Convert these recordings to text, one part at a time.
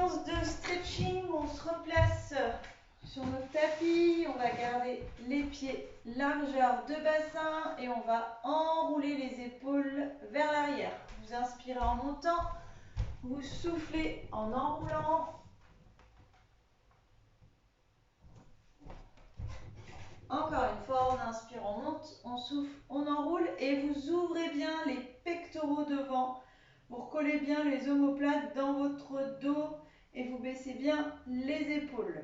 séance de stretching, on se replace sur notre tapis, on va garder les pieds largeur de bassin et on va enrouler les épaules vers l'arrière. Vous inspirez en montant, vous soufflez en enroulant. Encore une fois, on inspire, on monte, on souffle, on enroule et vous ouvrez bien les pectoraux devant. Vous recollez bien les omoplates dans votre dos et vous baissez bien les épaules.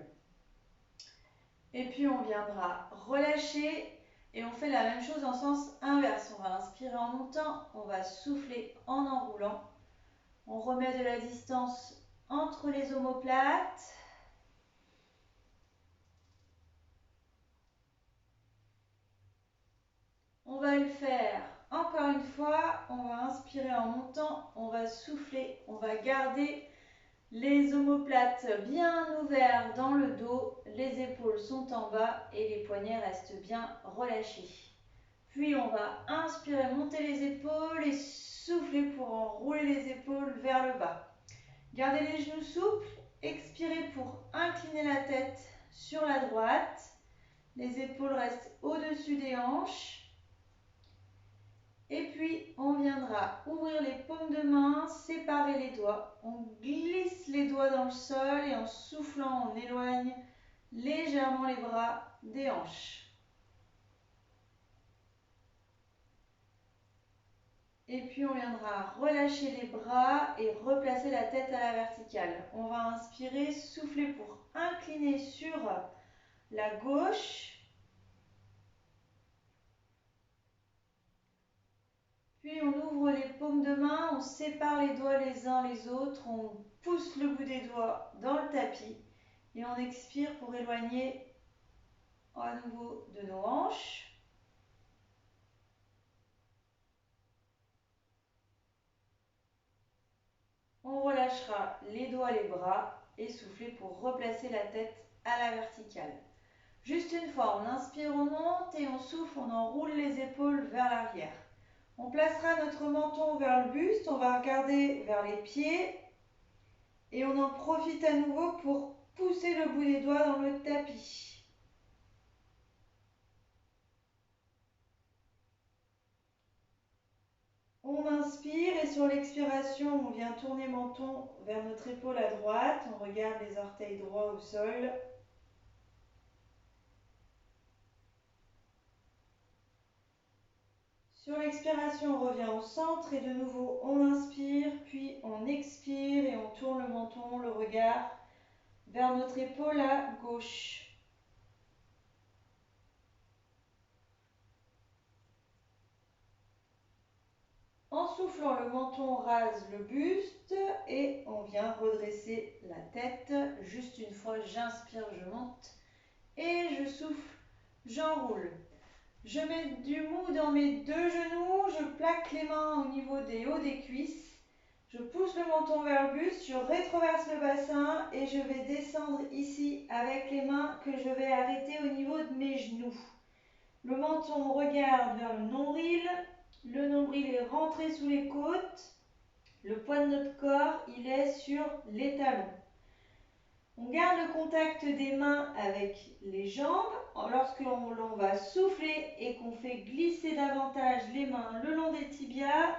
Et puis on viendra relâcher et on fait la même chose en sens inverse. On va inspirer en montant, on va souffler en enroulant. On remet de la distance entre les omoplates. On va le faire encore une fois. On va inspirer en montant, on va souffler, on va garder les omoplates bien ouverts dans le dos, les épaules sont en bas et les poignets restent bien relâchés. Puis on va inspirer, monter les épaules et souffler pour enrouler les épaules vers le bas. Gardez les genoux souples, expirez pour incliner la tête sur la droite. Les épaules restent au-dessus des hanches. Et puis, on viendra ouvrir les paumes de main, séparer les doigts. On glisse les doigts dans le sol et en soufflant, on éloigne légèrement les bras des hanches. Et puis, on viendra relâcher les bras et replacer la tête à la verticale. On va inspirer, souffler pour incliner sur la gauche. Puis on ouvre les paumes de main, on sépare les doigts les uns les autres, on pousse le bout des doigts dans le tapis et on expire pour éloigner à nouveau de nos hanches. On relâchera les doigts, les bras et souffler pour replacer la tête à la verticale. Juste une fois, on inspire, on monte et on souffle, on enroule les épaules vers l'arrière. On placera notre menton vers le buste, on va regarder vers les pieds et on en profite à nouveau pour pousser le bout des doigts dans le tapis. On inspire et sur l'expiration, on vient tourner menton vers notre épaule à droite. On regarde les orteils droits au sol. Sur l'expiration, on revient au centre et de nouveau, on inspire, puis on expire et on tourne le menton, le regard vers notre épaule à gauche. En soufflant, le menton rase le buste et on vient redresser la tête. Juste une fois, j'inspire, je monte et je souffle, j'enroule. Je mets du mou dans mes deux genoux, je plaque les mains au niveau des hauts des cuisses. Je pousse le menton vers le buste, je rétroverse le bassin et je vais descendre ici avec les mains que je vais arrêter au niveau de mes genoux. Le menton regarde vers le nombril est rentré sous les côtes, le poids de notre corps, il est sur les talons. On garde le contact des mains avec les jambes. Lorsque l'on va souffler et qu'on fait glisser davantage les mains le long des tibias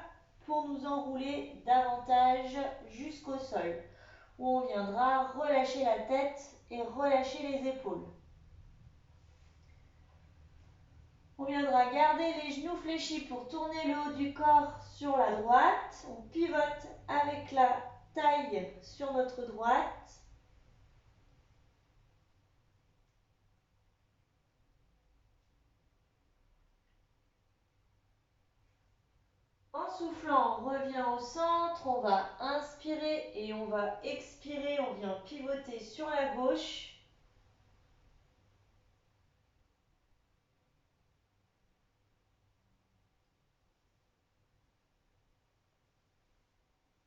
pour nous enrouler davantage jusqu'au sol, où on viendra relâcher la tête et relâcher les épaules. On viendra garder les genoux fléchis pour tourner le haut du corps sur la droite. On pivote avec la taille sur notre droite. En soufflant, on revient au centre, on va inspirer et on va expirer, on vient pivoter sur la gauche.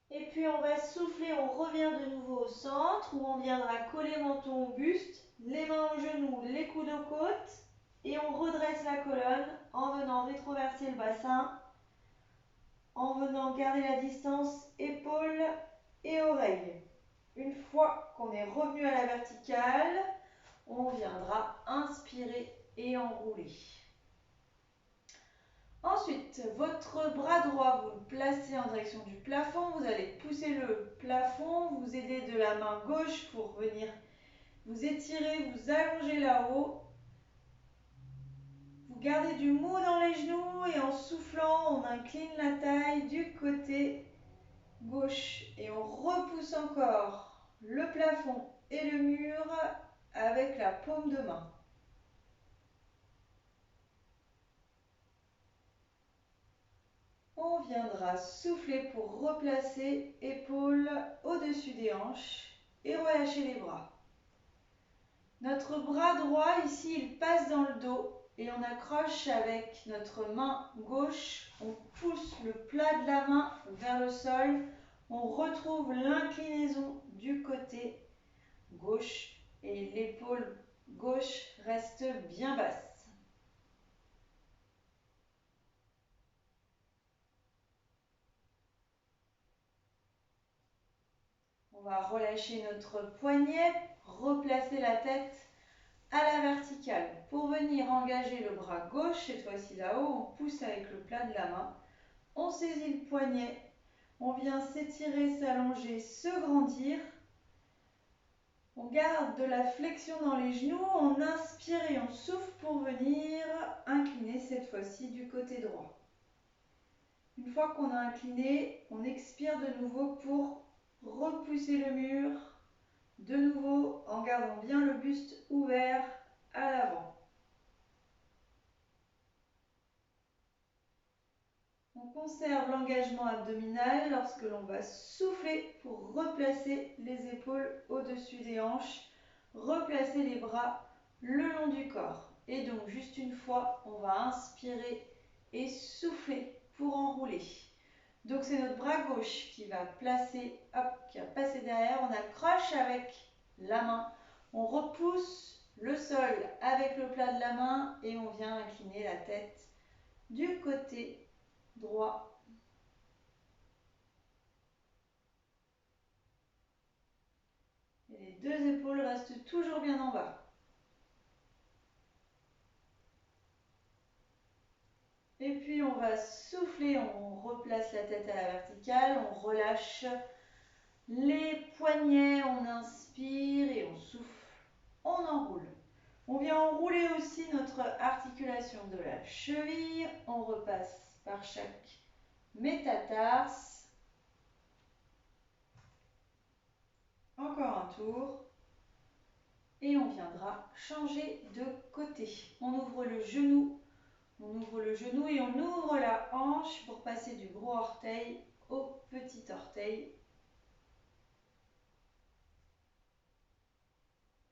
Et puis on va souffler, on revient de nouveau au centre où on viendra coller menton au buste, les mains aux genoux, les coudes aux côtes et on redresse la colonne en venant rétroverser le bassin, en venant garder la distance épaules et oreilles. Une fois qu'on est revenu à la verticale, on viendra inspirer et enrouler. Ensuite, votre bras droit, vous le placez en direction du plafond. Vous allez pousser le plafond, vous aider de la main gauche pour venir vous étirer, vous allonger là-haut. Vous gardez du mou dans les genoux et en soufflant, on incline la taille du côté gauche. Et on repousse encore le plafond et le mur avec la paume de main. On viendra souffler pour replacer épaules au-dessus des hanches et relâcher les bras. Notre bras droit ici, il passe dans le dos et on accroche avec notre main gauche. On pousse le plat de la main vers le sol. On retrouve l'inclinaison du côté gauche et l'épaule gauche reste bien basse. On va relâcher notre poignet, replacer la tête à la verticale. Pour venir engager le bras gauche, cette fois-ci là-haut, on pousse avec le plat de la main. On saisit le poignet, on vient s'étirer, s'allonger, se grandir. On garde de la flexion dans les genoux, on inspire et on souffle pour venir incliner cette fois-ci du côté droit. Une fois qu'on a incliné, on expire de nouveau pour repousser le mur, de nouveau en gardant bien le buste ouvert à l'avant. On conserve l'engagement abdominal lorsque l'on va souffler pour replacer les épaules au-dessus des hanches, replacer les bras le long du corps. Et donc juste une fois, on va inspirer et souffler pour enrouler. Donc c'est notre bras gauche qui va placer, hop, qui va passer derrière. On accroche avec la main, on repousse le sol avec le plat de la main et on vient incliner la tête du côté droit. Et les deux épaules restent toujours bien en bas. Et puis on va souffler, on replace la tête à la verticale, on relâche les poignets, on inspire et on souffle, on enroule. On vient enrouler aussi notre articulation de la cheville, on repasse par chaque métatarse. Encore un tour. Et on viendra changer de côté. On ouvre le genou et on ouvre la hanche pour passer du gros orteil au petit orteil.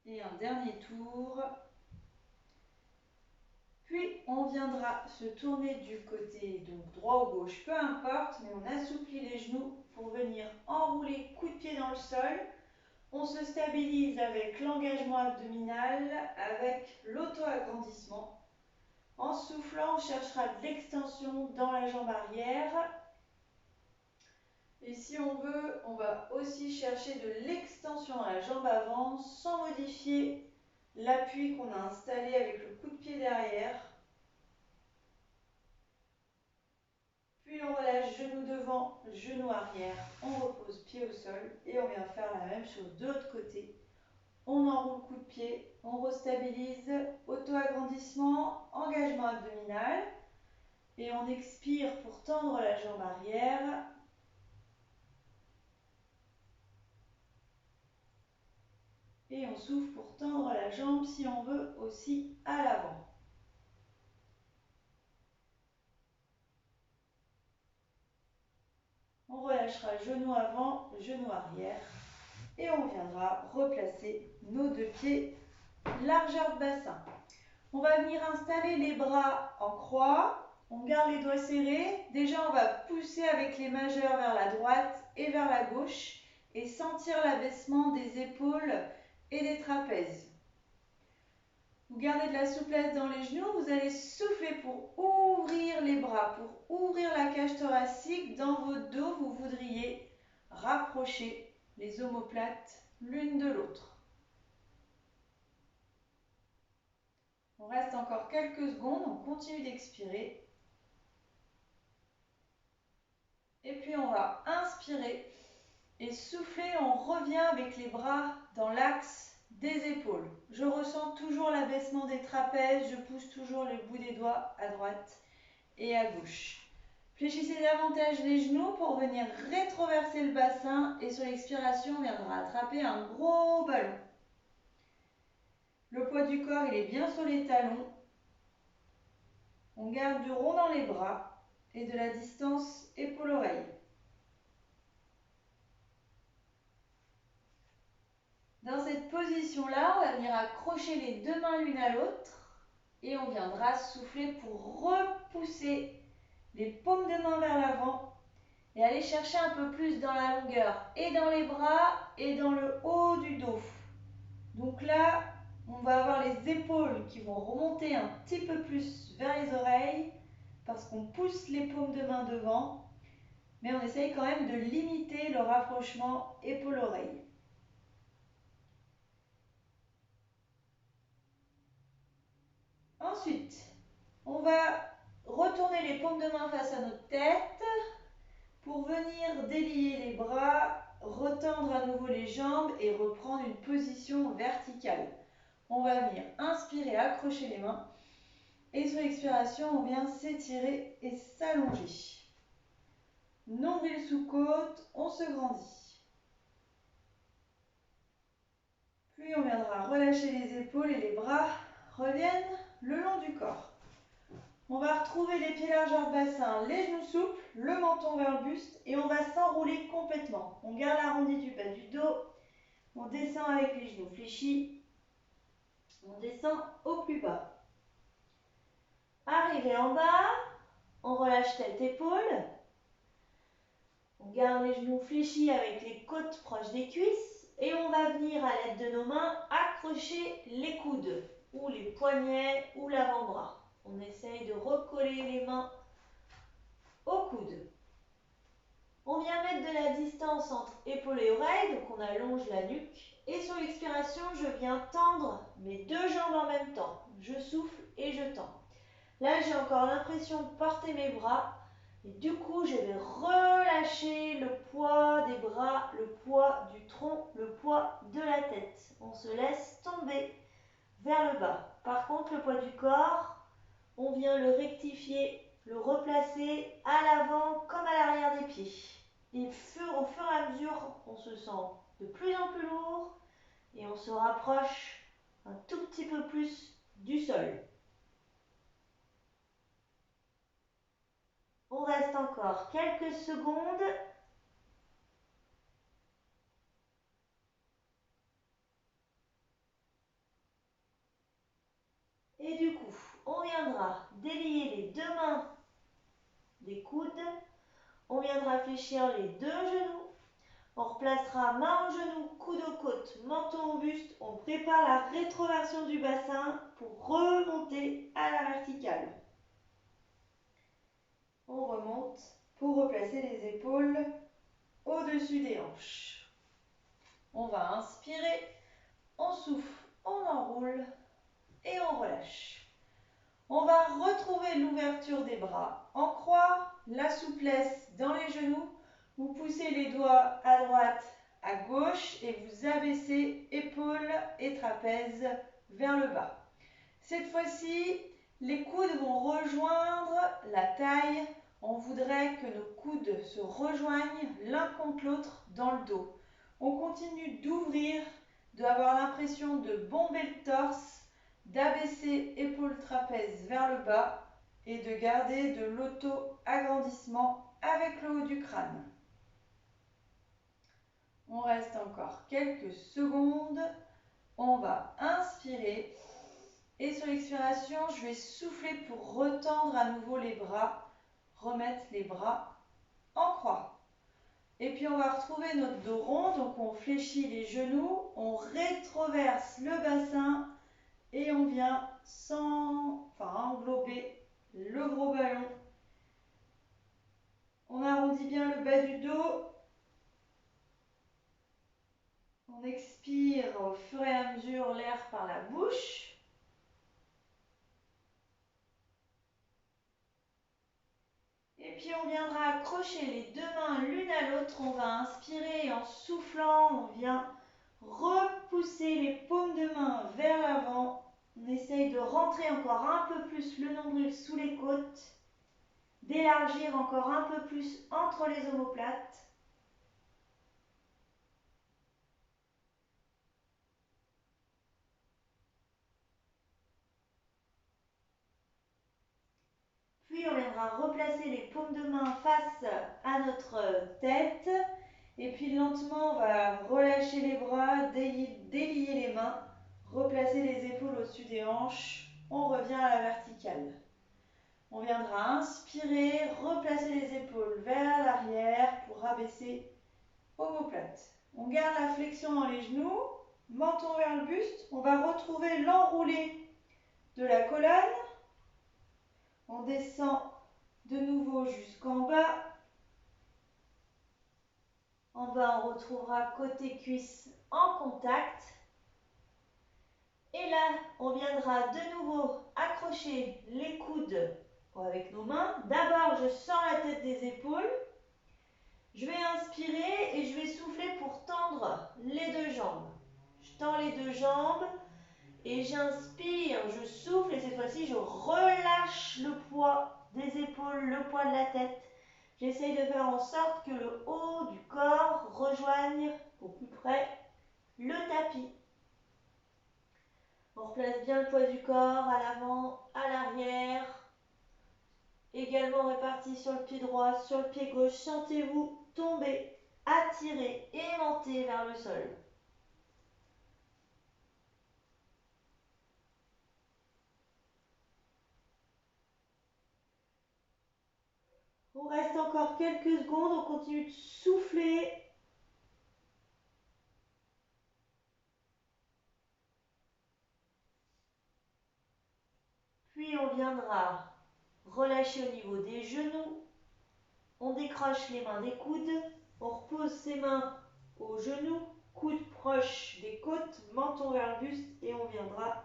Et un dernier tour. Puis on viendra se tourner du côté donc droit ou gauche, peu importe, mais on assouplit les genoux pour venir enrouler coup de pied dans le sol. On se stabilise avec l'engagement abdominal, avec l'auto-agrandissement. En soufflant, on cherchera de l'extension dans la jambe arrière. Et si on veut, on va aussi chercher de l'extension dans la jambe avant sans modifier l'appui qu'on a installé avec le coup de pied derrière. Puis on relâche genou devant, genou arrière. On repose pied au sol et on vient faire la même chose de l'autre côté. On enroule coup de pied, on restabilise, auto-agrandissement, engagement abdominal. Et on expire pour tendre la jambe arrière. Et on souffle pour tendre la jambe si on veut aussi à l'avant. On relâchera genou avant, genou arrière. Et on viendra replacer nos deux pieds largeur de bassin. On va venir installer les bras en croix. On garde les doigts serrés. Déjà, on va pousser avec les majeurs vers la droite et vers la gauche et sentir l'abaissement des épaules et des trapèzes. Vous gardez de la souplesse dans les genoux. Vous allez souffler pour ouvrir les bras, pour ouvrir la cage thoracique. Dans votre dos, vous voudriez rapprocher les omoplates l'une de l'autre. On reste encore quelques secondes, on continue d'expirer. Et puis on va inspirer et souffler, on revient avec les bras dans l'axe des épaules. Je ressens toujours l'abaissement des trapèzes, je pousse toujours le bout des doigts à droite et à gauche. Fléchissez davantage les genoux pour venir rétroverser le bassin et sur l'expiration, on viendra attraper un gros ballon. Le poids du corps, il est bien sur les talons. On garde du rond dans les bras et de la distance épaule-oreille. Dans cette position-là, on va venir accrocher les deux mains l'une à l'autre et on viendra souffler pour repousser les paumes de main vers l'avant et aller chercher un peu plus dans la longueur et dans les bras et dans le haut du dos. Donc là, on va avoir les épaules qui vont remonter un petit peu plus vers les oreilles parce qu'on pousse les paumes de main devant, mais on essaye quand même de limiter le rapprochement épaule-oreille. Ensuite, on va retourner les paumes de main face à notre tête pour venir délier les bras, retendre à nouveau les jambes et reprendre une position verticale. On va venir inspirer, accrocher les mains et sur l'expiration, on vient s'étirer et s'allonger. Nombril sous côte, on se grandit. Puis on viendra relâcher les épaules et les bras reviennent le long du corps. On va retrouver les pieds largeur bassin, les genoux souples, le menton vers le buste et on va s'enrouler complètement. On garde l'arrondi du bas du dos, on descend avec les genoux fléchis, on descend au plus bas. Arrivé en bas, on relâche tête épaule, on garde les genoux fléchis avec les côtes proches des cuisses et on va venir à l'aide de nos mains accrocher les coudes ou les poignets ou l'avant-bras. On essaye de recoller les mains au coude. On vient mettre de la distance entre épaule et oreille, donc on allonge la nuque. Et sur l'expiration, je viens tendre mes deux jambes en même temps. Je souffle et je tends. Là, j'ai encore l'impression de porter mes bras. Et du coup, je vais relâcher le poids des bras, le poids du tronc, le poids de la tête. On se laisse tomber vers le bas. Par contre, le poids du corps, on vient le rectifier, le replacer à l'avant comme à l'arrière des pieds. Et au fur et à mesure, on se sent de plus en plus lourd et on se rapproche un tout petit peu plus du sol. On reste encore quelques secondes. Et du coup, on viendra délier les deux mains des coudes. On viendra fléchir les deux genoux. On replacera main au genou, coude aux côtes, menton au buste. On prépare la rétroversion du bassin pour remonter à la verticale. On remonte pour replacer les épaules au-dessus des hanches. On va inspirer, on souffle, on enroule et on relâche. On va retrouver l'ouverture des bras en croix, la souplesse dans les genoux. Vous poussez les doigts à droite, à gauche et vous abaissez épaules et trapèzes vers le bas. Cette fois-ci, les coudes vont rejoindre la taille. On voudrait que nos coudes se rejoignent l'un contre l'autre dans le dos. On continue d'ouvrir, d'avoir l'impression de bomber le torse, d'abaisser épaules trapèzes vers le bas et de garder de l'auto-agrandissement avec le haut du crâne. On reste encore quelques secondes. On va inspirer. Et sur l'expiration, je vais souffler pour retendre à nouveau les bras, remettre les bras en croix. Et puis on va retrouver notre dos rond, donc on fléchit les genoux, on rétroverse le bassin et on vient englober le gros ballon. On arrondit bien le bas du dos. On expire au fur et à mesure l'air par la bouche. Et puis on viendra accrocher les deux mains l'une à l'autre. On va inspirer et en soufflant, on vient repousser les paumes de main vers l'avant. On essaye de rentrer encore un peu plus le nombril sous les côtes, d'élargir encore un peu plus entre les omoplates. Puis on viendra replacer les paumes de main face à notre tête. Et puis lentement, on va relâcher les bras, délier les mains, replacer les épaules au-dessus des hanches. On revient à la verticale. On viendra inspirer, replacer les épaules vers l'arrière pour rabaisser omoplate. On garde la flexion dans les genoux, menton vers le buste. On va retrouver l'enroulé de la colonne. On descend de nouveau jusqu'en bas. En bas, on retrouvera côté cuisse en contact. Et là, on viendra de nouveau accrocher les coudes avec nos mains. D'abord, je sens la tête des épaules. Je vais inspirer et je vais souffler pour tendre les deux jambes. Je tends les deux jambes et j'inspire, je souffle et cette fois-ci, je relâche le poids des épaules, le poids de la tête. J'essaye de faire en sorte que le haut du corps rejoigne au plus près le tapis. On replace bien le poids du corps à l'avant, à l'arrière. Également réparti sur le pied droit, sur le pied gauche. Sentez-vous tomber, attirer, aimanter vers le sol. On reste encore quelques secondes, on continue de souffler. Puis on viendra relâcher au niveau des genoux. On décroche les mains des coudes. On repose ses mains aux genoux, coudes proches des côtes, menton vers le buste et on viendra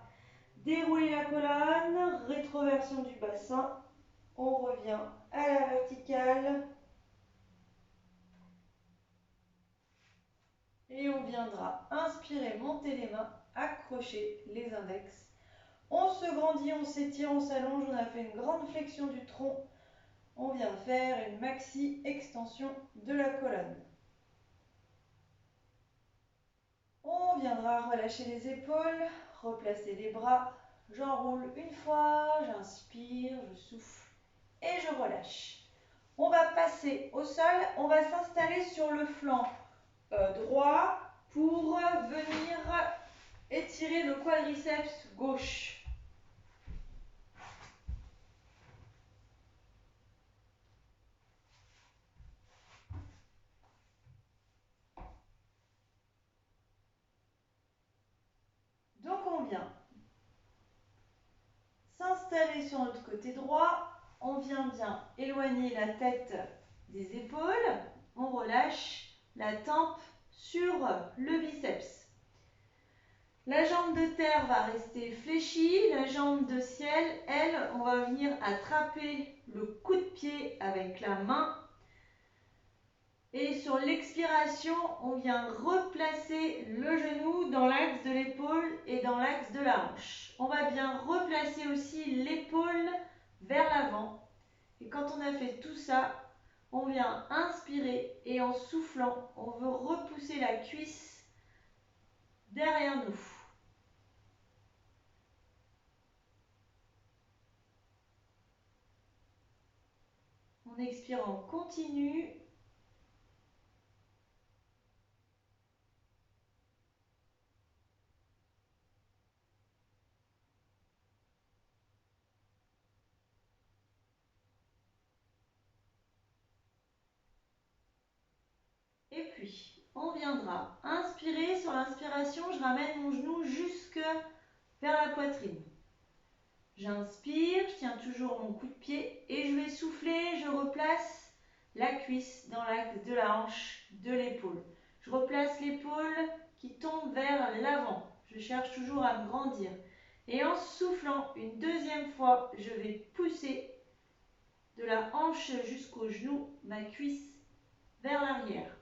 dérouler la colonne, rétroversion du bassin. On revient à la verticale. Et on viendra inspirer, monter les mains, accrocher les index. On se grandit, on s'étire, on s'allonge, on a fait une grande flexion du tronc. On vient faire une maxi extension de la colonne. On viendra relâcher les épaules, replacer les bras. J'enroule une fois, j'inspire, je souffle et je relâche. On va passer au sol, on va s'installer sur le flanc droit pour venir étirer le quadriceps gauche. Donc on vient s'installer sur notre côté droit, on vient bien éloigner la tête des épaules, on relâche la tempe sur le biceps. La jambe de terre va rester fléchie, la jambe de ciel, elle, on va venir attraper le coup de pied avec la main. Et sur l'expiration, on vient replacer le genou dans l'axe de l'épaule et dans l'axe de la hanche. On va bien replacer aussi l'épaule vers l'avant. Et quand on a fait tout ça, on vient inspirer et en soufflant, on veut repousser la cuisse derrière nous. On expire en continu. Et puis, on viendra inspirer. Sur l'inspiration, je ramène mon genou jusque vers la poitrine. J'inspire, je tiens toujours mon coup de pied et je vais souffler, je replace la cuisse dans l'axe de la hanche, de l'épaule. Je replace l'épaule qui tombe vers l'avant. Je cherche toujours à me grandir. Et en soufflant une deuxième fois, je vais pousser de la hanche jusqu'au genou, ma cuisse vers l'arrière.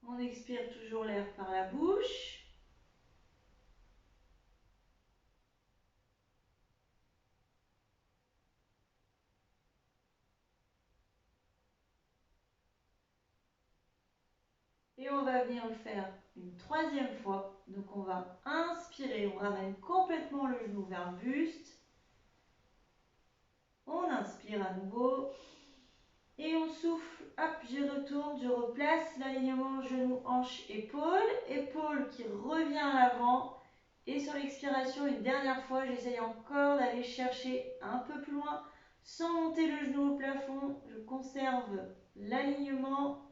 On expire toujours l'air par la bouche. Et on va venir le faire une troisième fois. Donc on va inspirer, on ramène complètement le genou vers le buste. On inspire à nouveau. Et on souffle, hop, je retourne, je replace l'alignement genou, hanche, épaule. Épaule qui revient à l'avant. Et sur l'expiration, une dernière fois, j'essaye encore d'aller chercher un peu plus loin sans monter le genou au plafond. Je conserve l'alignement.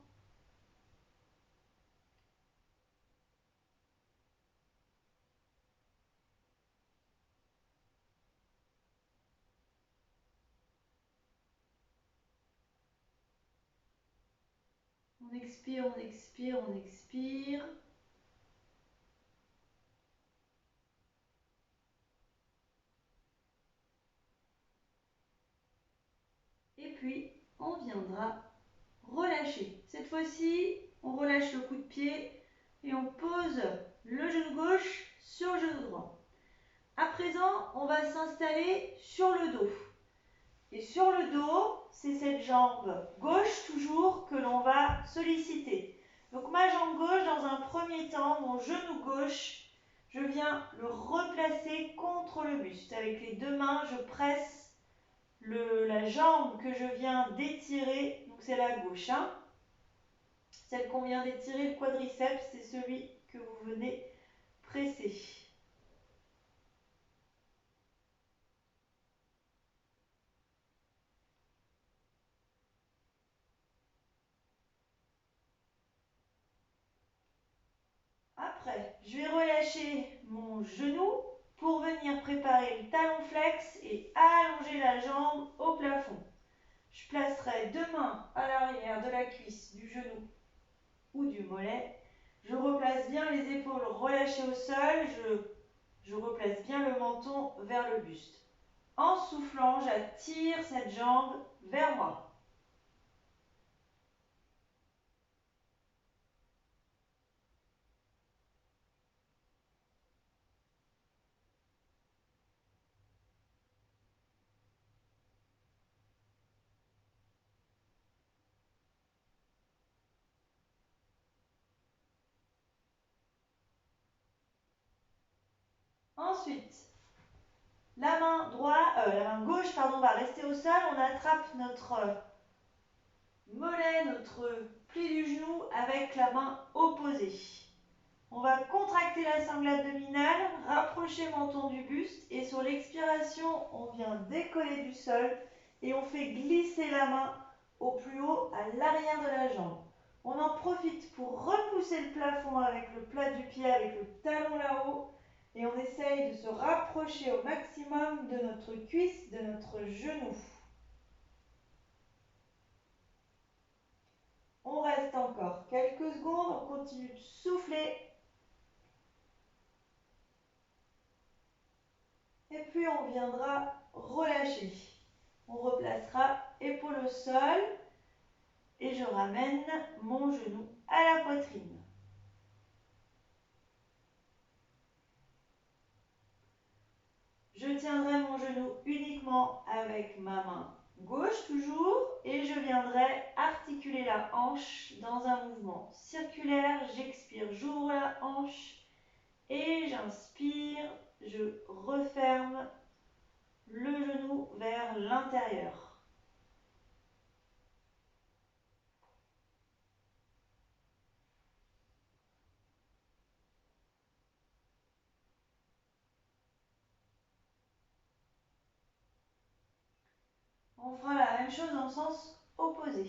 On expire, on expire, on expire. Et puis, on viendra relâcher. Cette fois-ci, on relâche le coup de pied et on pose le genou gauche sur le genou droit. À présent, on va s'installer sur le dos. Et sur le dos, c'est cette jambe gauche toujours que l'on va solliciter. Donc ma jambe gauche, dans un premier temps, mon genou gauche, je viens le replacer contre le buste. Avec les deux mains, je presse la jambe que je viens d'étirer, donc c'est la gauche. Celle qu'on vient d'étirer, le quadriceps, c'est celui que vous venez presser. Après, je vais relâcher mon genou pour venir préparer le talon flex et allonger la jambe au plafond. Je placerai deux mains à l'arrière de la cuisse, du genou ou du mollet. Je replace bien les épaules relâchées au sol. Je replace bien le menton vers le buste. En soufflant, j'attire cette jambe vers moi. Ensuite, la main gauche va rester au sol. On attrape notre mollet, notre pli du genou avec la main opposée. On va contracter la sangle abdominale, rapprocher le menton du buste et sur l'expiration, on vient décoller du sol et on fait glisser la main au plus haut à l'arrière de la jambe. On en profite pour repousser le plafond avec le plat du pied, avec le talon là-haut et on essaye de se rapprocher au maximum de notre cuisse, de notre genou. On reste encore quelques secondes, on continue de souffler. Et puis on viendra relâcher. On replacera épaule au sol et je ramène mon genou à la poitrine. Je tiendrai mon genou uniquement avec ma main gauche toujours et je viendrai articuler la hanche dans un mouvement circulaire. J'expire, j'ouvre la hanche et j'inspire, je referme le genou vers l'intérieur. On fera la même chose dans le sens opposé.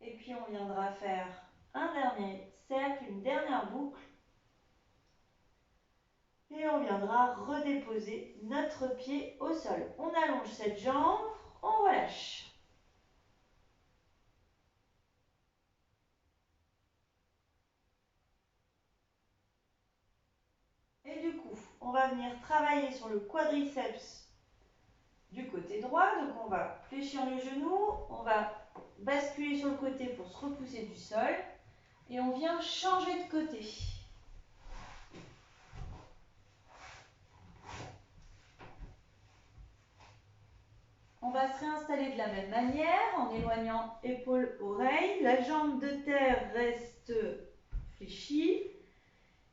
Et puis on viendra faire un dernier cercle, une dernière boucle. Et on viendra redéposer notre pied au sol. On allonge cette jambe, on relâche. Et du coup, on va venir travailler sur le quadriceps du côté droit. Donc on va fléchir le genou, on va basculer sur le côté pour se repousser du sol. Et on vient changer de côté. On va se réinstaller de la même manière en éloignant épaule-oreille. La jambe de terre reste fléchie.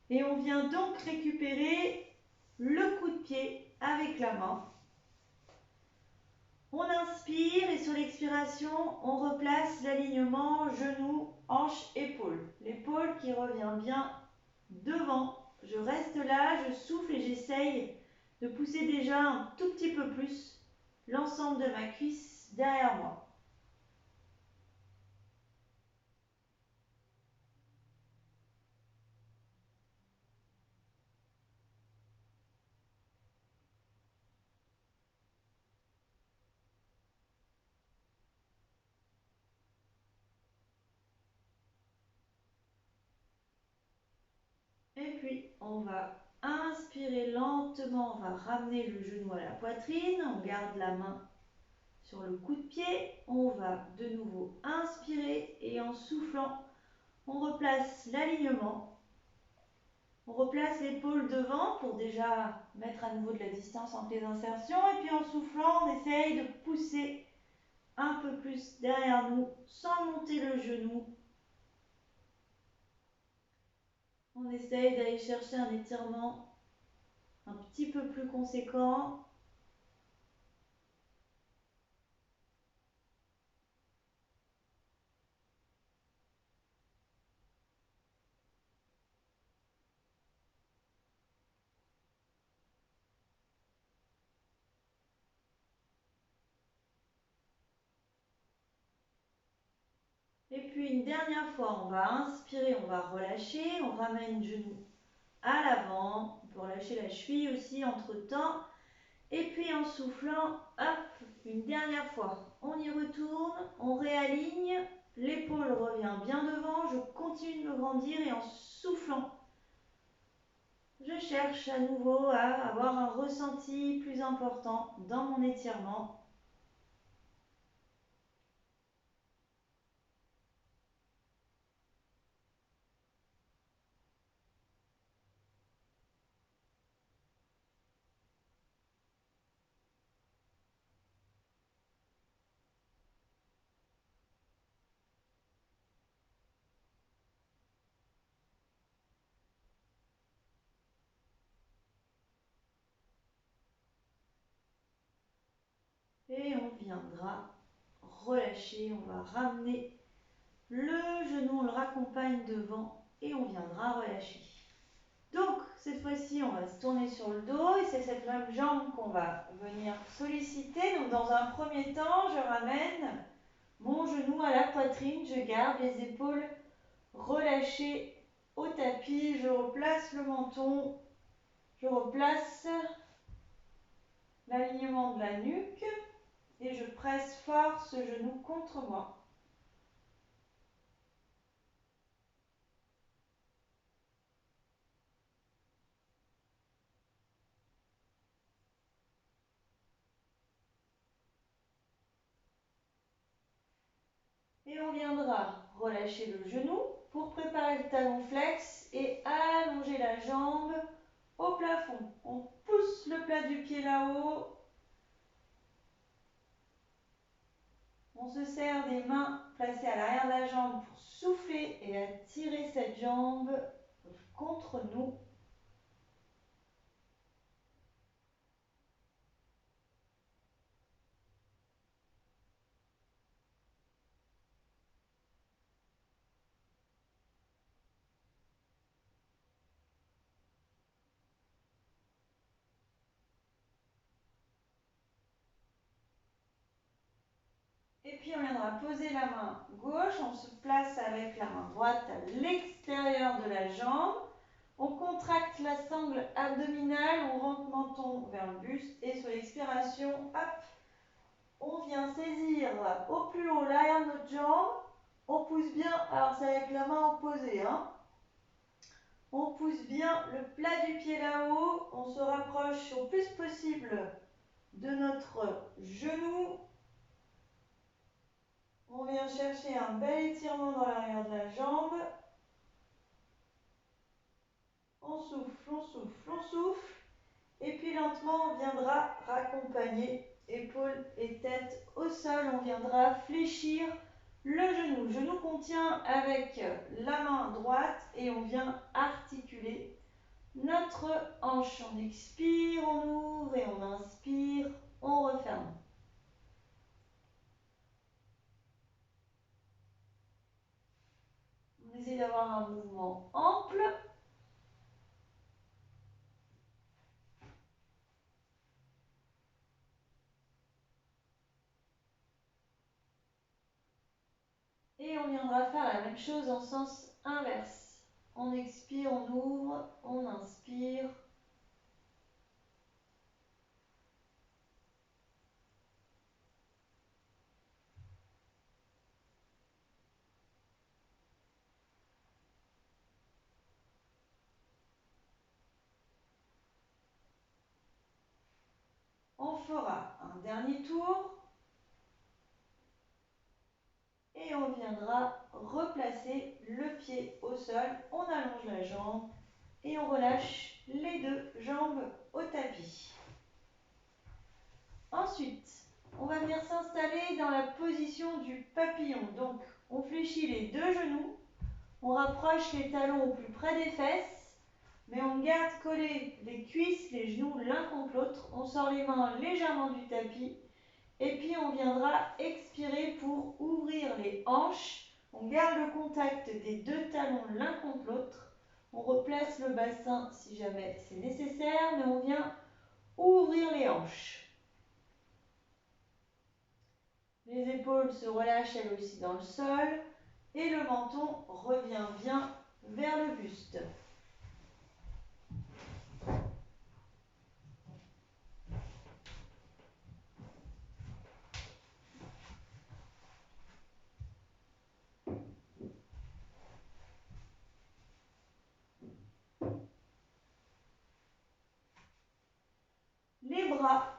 Et on vient donc récupérer le coup de pied avec la main. On inspire et sur l'expiration, on replace l'alignement genou, hanche, épaule. L'épaule qui revient bien devant. Je reste là, je souffle et j'essaye de pousser déjà un tout petit peu plus l'ensemble de ma cuisse derrière moi. Et puis, on va inspirer lentement, on va ramener le genou à la poitrine, on garde la main sur le coup de pied, on va de nouveau inspirer et en soufflant, on replace l'alignement, on replace l'épaule devant pour déjà mettre à nouveau de la distance entre les insertions et puis en soufflant, on essaye de pousser un peu plus derrière nous sans monter le genou. On essaye d'aller chercher un étirement un petit peu plus conséquent. Et puis une dernière fois, on va inspirer, on va relâcher, on ramène le genou à l'avant. On peut relâcher la cheville aussi entre temps. Et puis en soufflant, hop, une dernière fois, on y retourne, on réaligne, l'épaule revient bien devant, je continue de me grandir et en soufflant, je cherche à nouveau à avoir un ressenti plus important dans mon étirement. Et on viendra relâcher, on va ramener le genou, on le raccompagne devant et on viendra relâcher. Donc, cette fois-ci, on va se tourner sur le dos et c'est cette même jambe qu'on va venir solliciter. Donc, dans un premier temps, je ramène mon genou à la poitrine, je garde les épaules relâchées au tapis, je replace le menton, je replace l'alignement de la nuque et je presse fort ce genou contre moi. Et on viendra relâcher le genou pour préparer le talon flex et allonger la jambe au plafond. On pousse le plat du pied là-haut. On se sert des mains placées à l'arrière de la jambe pour souffler et attirer cette jambe contre nous. Et puis on viendra poser la main gauche, on se place avec la main droite à l'extérieur de la jambe. On contracte la sangle abdominale, on rentre menton vers le buste et sur l'expiration, hop, on vient saisir au plus haut l'arrière de notre jambe. On pousse bien, alors c'est avec la main opposée, hein. On pousse bien le plat du pied là-haut, on se rapproche au plus possible de notre genou. On vient chercher un bel étirement dans l'arrière de la jambe. On souffle, on souffle, on souffle. Et puis lentement, on viendra raccompagner épaules et tête au sol. On viendra fléchir le genou. Genou qu'on tient avec la main droite et on vient articuler notre hanche. On expire, on ouvre et on inspire, on referme. On essaie d'avoir un mouvement ample. Et on viendra faire la même chose en sens inverse. On expire, on ouvre, on inspire. On fera un dernier tour. Et on viendra replacer le pied au sol. On allonge la jambe et on relâche les deux jambes au tapis. Ensuite, on va venir s'installer dans la position du papillon. Donc, on fléchit les deux genoux, on rapproche les talons au plus près des fesses, mais on garde collés les cuisses, les genoux l'un contre l'autre. On sort les mains légèrement du tapis et puis on viendra expirer pour ouvrir les hanches. On garde le contact des deux talons l'un contre l'autre. On replace le bassin si jamais c'est nécessaire, mais on vient ouvrir les hanches. Les épaules se relâchent elles aussi dans le sol et le menton revient bien vers le buste. Les bras,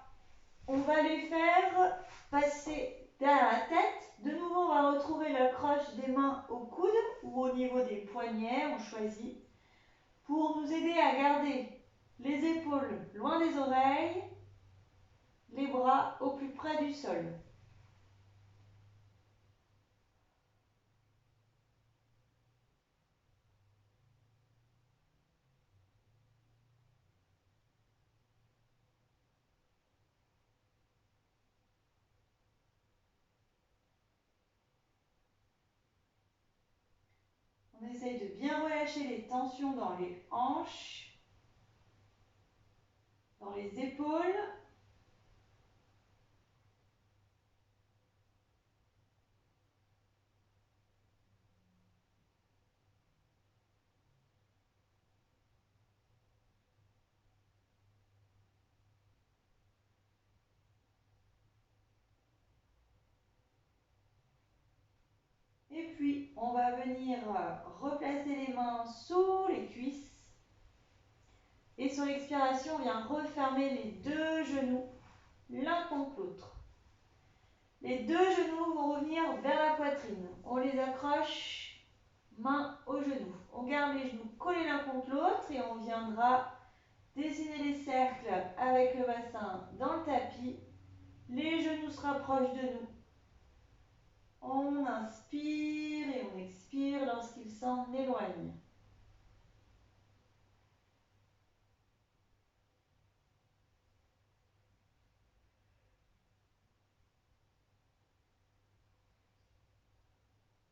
on va les faire passer derrière la tête. De nouveau, on va retrouver l'accroche des mains au coude ou au niveau des poignets, on choisit, pour nous aider à garder les épaules loin des oreilles, les bras au plus près du sol. On essaye de bien relâcher les tensions dans les hanches, dans les épaules. Et puis, on va venir replacer les mains sous les cuisses. Et sur l'expiration, on vient refermer les deux genoux l'un contre l'autre. Les deux genoux vont revenir vers la poitrine. On les accroche main aux genoux. On garde les genoux collés l'un contre l'autre et on viendra dessiner les cercles avec le bassin dans le tapis. Les genoux se rapprochent de nous. On inspire et on expire lorsqu'ils s'en éloignent.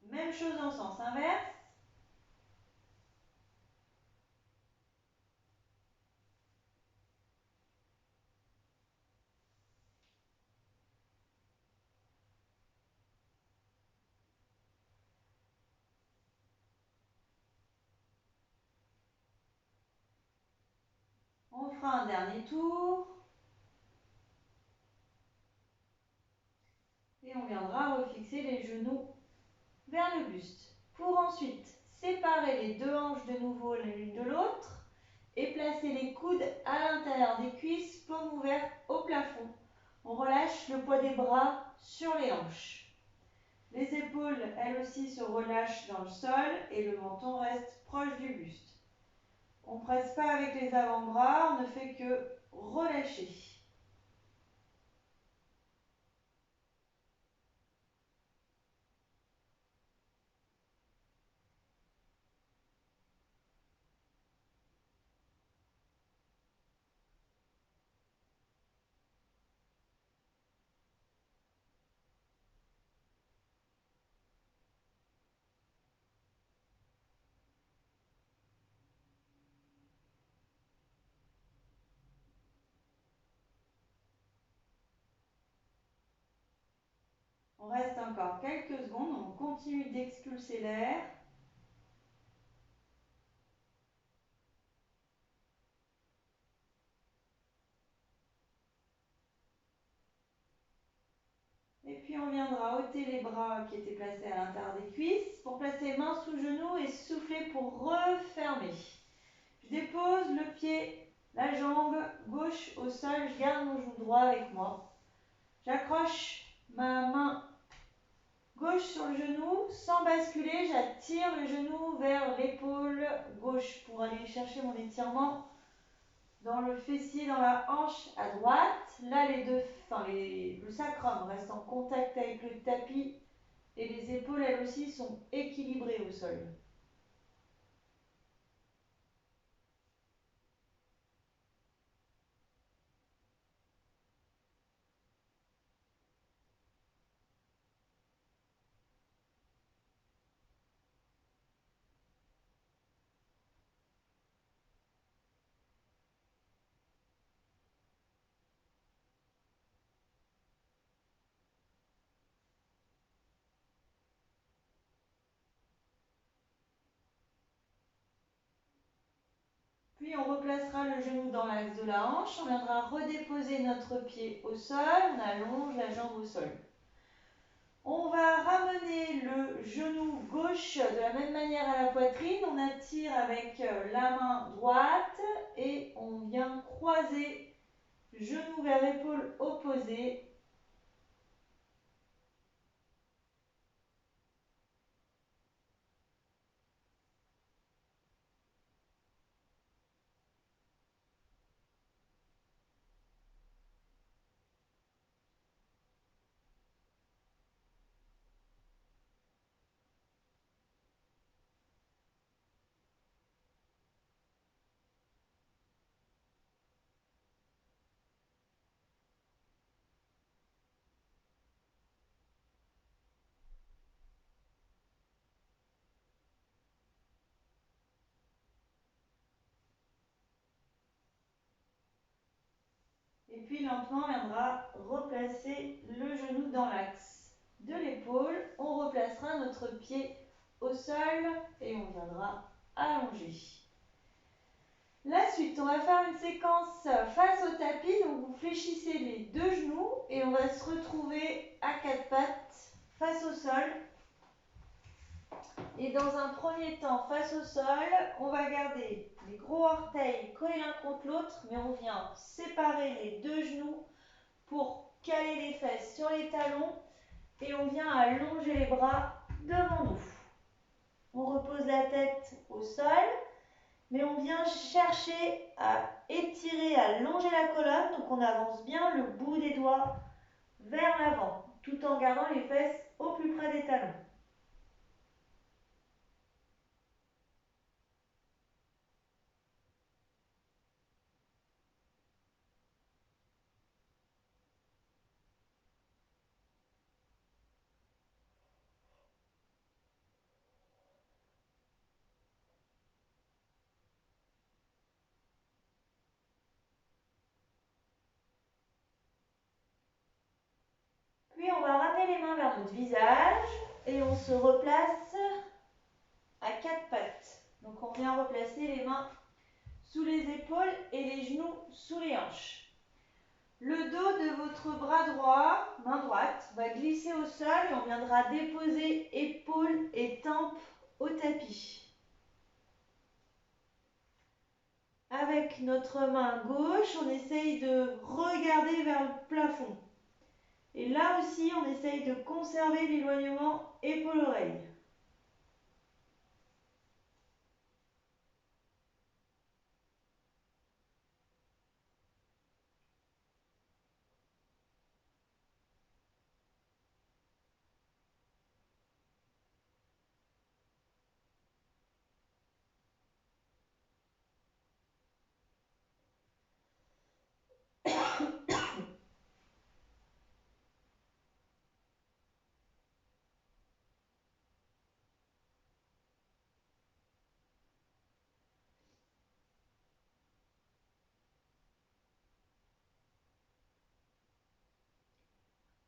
Même chose en sens inverse. fera un dernier tour. Et on viendra refixer les genoux vers le buste. Pour ensuite séparer les deux hanches de nouveau l'une de l'autre et placer les coudes à l'intérieur des cuisses, paumes ouvertes au plafond. On relâche le poids des bras sur les hanches. Les épaules, elles aussi, se relâchent dans le sol et le menton reste proche du buste. On ne presse pas avec les avant-bras, on ne fait que relâcher. On reste encore quelques secondes, on continue d'expulser l'air. Et puis on viendra ôter les bras qui étaient placés à l'intérieur des cuisses pour placer les mains sous genoux et souffler pour refermer. Je dépose le pied, la jambe gauche au sol, je garde mon genou droit avec moi. J'accroche ma main gauche sur le genou, sans basculer, j'attire le genou vers l'épaule gauche pour aller chercher mon étirement dans le fessier, dans la hanche à droite. Là, le sacrum reste en contact avec le tapis et les épaules, elles aussi, sont équilibrées au sol. Puis on replacera le genou dans l'axe de la hanche, on viendra redéposer notre pied au sol, on allonge la jambe au sol. On va ramener le genou gauche de la même manière à la poitrine, on attire avec la main droite et on vient croiser genou vers épaule opposée. Et puis lentement, on viendra replacer le genou dans l'axe de l'épaule. On replacera notre pied au sol et on viendra allonger. La suite, on va faire une séquence face au tapis. Donc vous fléchissez les deux genoux et on va se retrouver à quatre pattes face au sol. Et dans un premier temps, face au sol, on va garder les gros orteils collés l'un contre l'autre, mais on vient séparer les deux genoux pour caler les fesses sur les talons et on vient allonger les bras devant nous. On repose la tête au sol, mais on vient chercher à étirer, à longer la colonne, donc on avance bien le bout des doigts vers l'avant, tout en gardant les fesses au plus près des talons. Puis on va ramener les mains vers notre visage et on se replace à quatre pattes. Donc on vient replacer les mains sous les épaules et les genoux sous les hanches. Le dos de votre bras droit, main droite, va glisser au sol et on viendra déposer épaules et tempes au tapis. Avec notre main gauche, on essaye de regarder vers le plafond. Et là aussi, on essaye de conserver l'éloignement épaule-oreille.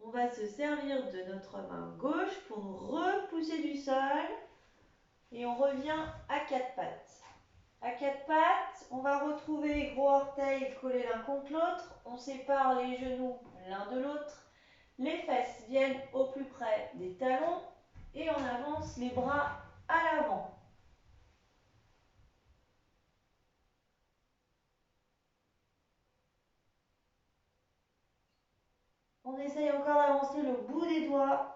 On va se servir de notre main gauche pour nous repousser du sol et on revient à quatre pattes. À quatre pattes, on va retrouver gros orteils collés l'un contre l'autre. On sépare les genoux l'un de l'autre. Les fesses viennent au plus près des talons et on avance les bras à l'avant. On essaye encore d'avancer le bout des doigts.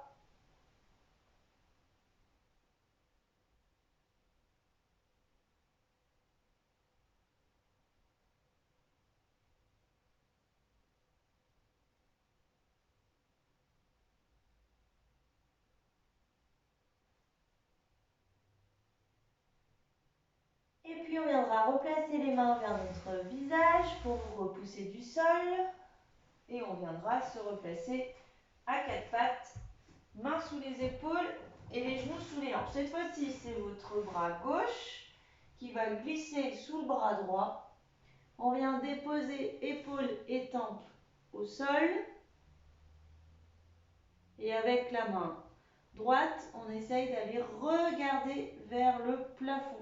Et puis on viendra replacer les mains vers notre visage pour nous repousser du sol. Et on viendra se replacer à quatre pattes, mains sous les épaules et les genoux sous les hanches. Cette fois-ci, c'est votre bras gauche qui va glisser sous le bras droit. On vient déposer épaules et tempes au sol. Et avec la main droite, on essaye d'aller regarder vers le plafond.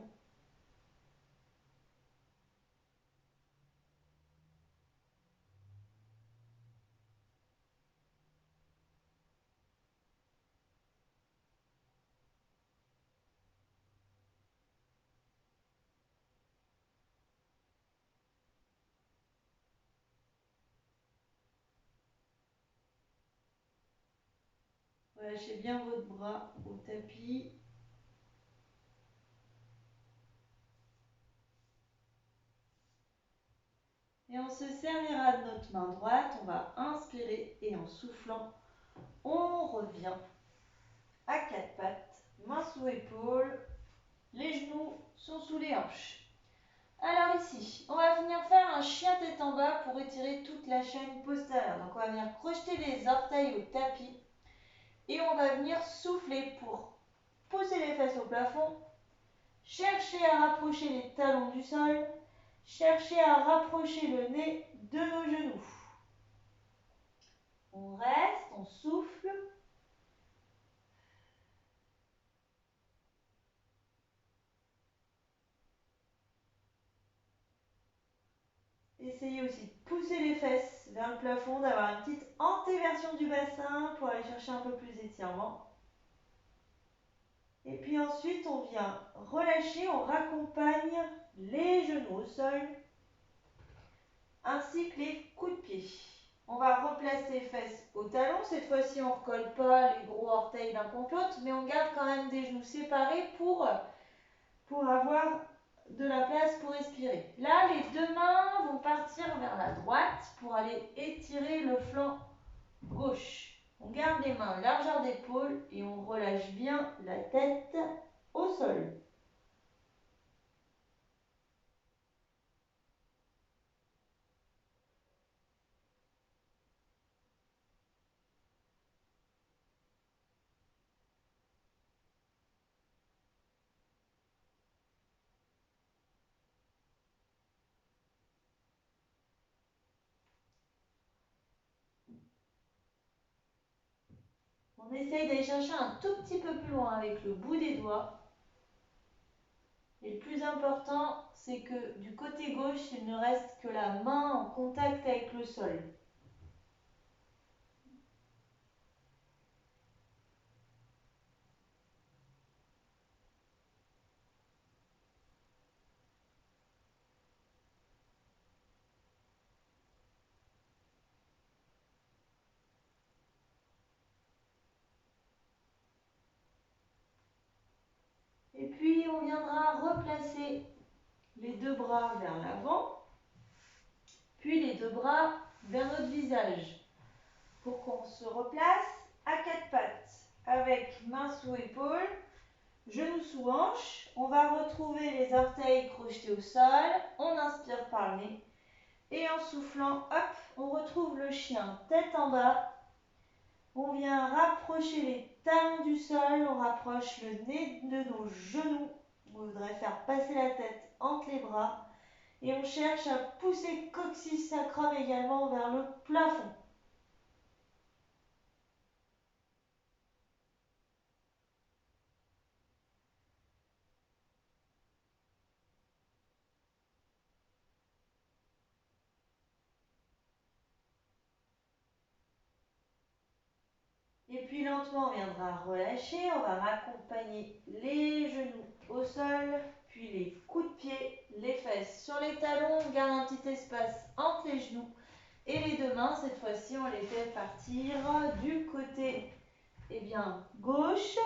Relâchez bien votre bras au tapis. Et on se servira de notre main droite, on va inspirer et en soufflant, on revient à quatre pattes, mains sous épaules, les genoux sont sous les hanches. Alors ici, on va venir faire un chien tête en bas pour étirer toute la chaîne postérieure. Donc on va venir crocheter les orteils au tapis et on va venir souffler pour pousser les fesses au plafond, chercher à rapprocher les talons du sol, chercher à rapprocher le nez de nos genoux. On reste, on souffle. Essayez aussi de pousser les fesses vers le plafond, d'avoir une petite antéversion du bassin pour aller chercher un peu plus d'étirement. Et puis ensuite, on vient relâcher, on raccompagne les genoux au sol, ainsi que les coups de pied. On va replacer les fesses au talon. Cette fois-ci, on ne recolle pas les gros orteils l'un contre l'autre, mais on garde quand même des genoux séparés pour avoir de la place pour respirer. Là, les deux mains vont partir vers la droite pour aller étirer le flanc gauche. On garde les mains largeur d'épaule et on relâche bien la tête au sol. On essaye d'aller chercher un tout petit peu plus loin avec le bout des doigts. Et le plus important, c'est que du côté gauche, il ne reste que la main en contact avec le sol. Et puis, on viendra replacer les deux bras vers l'avant, puis les deux bras vers notre visage, pour qu'on se replace à quatre pattes, avec main sous épaule, genoux sous hanche. On va retrouver les orteils crochetés au sol, on inspire par le nez, et en soufflant, hop, on retrouve le chien tête en bas. On vient rapprocher les talons du sol, on rapproche le nez de nos genoux. On voudrait faire passer la tête entre les bras. Et on cherche à pousser coccyx sacrum également vers le plafond. Et puis lentement, on viendra relâcher. On va raccompagner les genoux au sol, puis les coups de pied, les fesses sur les talons. On garde un petit espace entre les genoux. Et les deux mains, cette fois-ci, on les fait partir du côté gauche,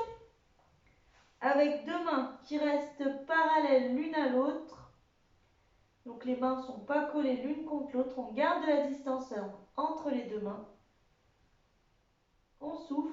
avec deux mains qui restent parallèles l'une à l'autre. Donc les mains ne sont pas collées l'une contre l'autre. On garde de la distance entre les deux mains. On souffle.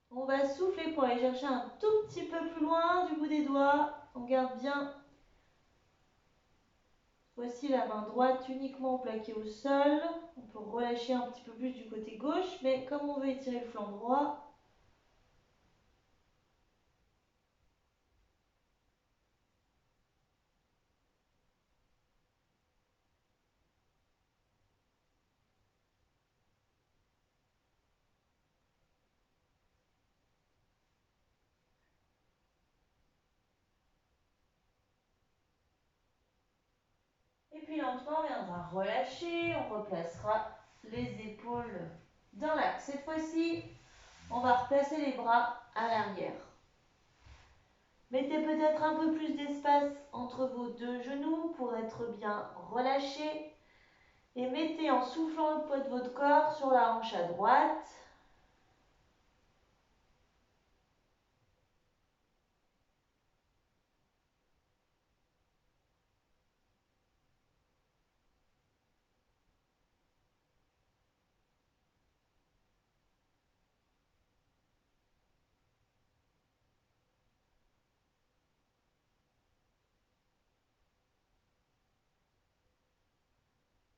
On va souffler pour aller chercher un tout petit peu plus loin du bout des doigts. On garde bien. Voici la main droite uniquement plaquée au sol. On peut relâcher un petit peu plus du côté gauche, mais comme on veut étirer le flanc droit, et puis lentement, on viendra relâcher, on replacera les épaules dans l'axe. Cette fois-ci, on va replacer les bras à l'arrière. Mettez peut-être un peu plus d'espace entre vos deux genoux pour être bien relâché. Et mettez en soufflant le poids de votre corps sur la hanche à droite.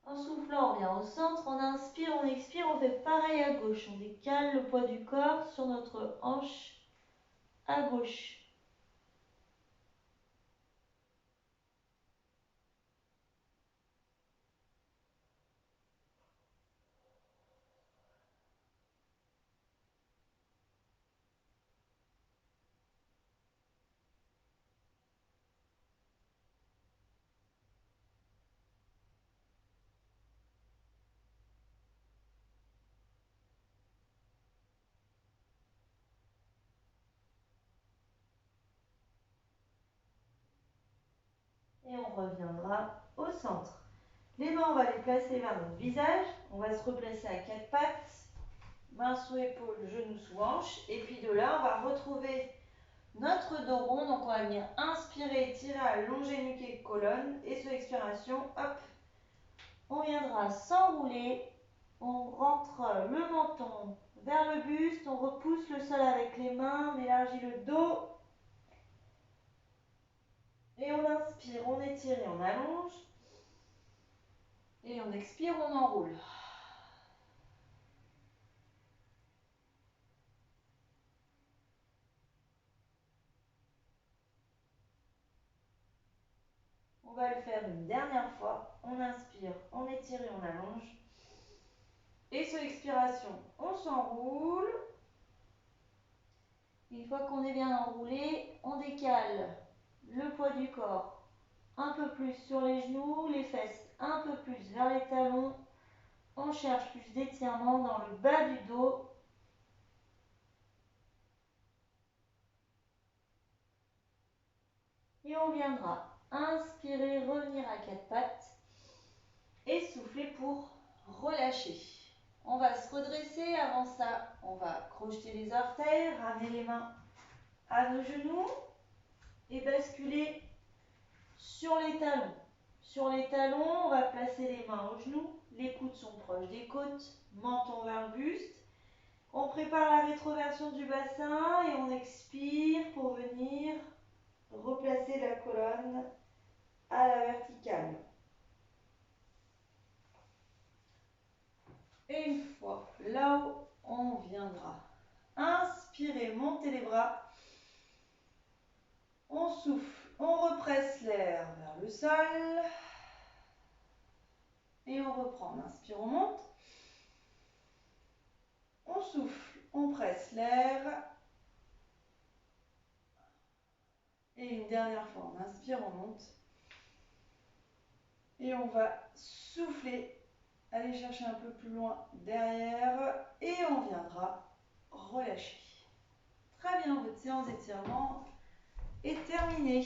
En soufflant, on vient au centre, on inspire, on expire, on fait pareil à gauche. On décale le poids du corps sur notre hanche à gauche. Et on reviendra au centre. Les mains, on va les placer vers notre visage. On va se replacer à quatre pattes. Main sous épaule, genou sous hanche. Et puis de là, on va retrouver notre dos rond. Donc on va venir inspirer, tirer, allonger nuque et colonne. Et sous expiration, hop, on viendra s'enrouler. On rentre le menton vers le buste. On repousse le sol avec les mains. On élargit le dos. Et on inspire, on étire et on allonge. Et on expire, on enroule. On va le faire une dernière fois. On inspire, on étire et on allonge. Et sur l'expiration, on s'enroule. Une fois qu'on est bien enroulé, on décale le poids du corps un peu plus sur les genoux, les fesses un peu plus vers les talons. On cherche plus d'étirement dans le bas du dos. Et on viendra inspirer, revenir à quatre pattes et souffler pour relâcher. On va se redresser. Avant ça, on va crocheter les orteils, ramener les mains à nos genoux et basculer sur les talons. Sur les talons, on va placer les mains aux genoux. Les coudes sont proches des côtes, menton vers le buste. On prépare la rétroversion du bassin et on expire pour venir replacer la colonne à la verticale. Et une fois là-haut, on viendra inspirer, monter les bras. On souffle, on represse l'air vers le sol. Et on reprend, on inspire, on monte. On souffle, on presse l'air. Et une dernière fois, on inspire, on monte. Et on va souffler, aller chercher un peu plus loin derrière. Et on viendra relâcher. Très bien, votre séance d'étirement est terminée.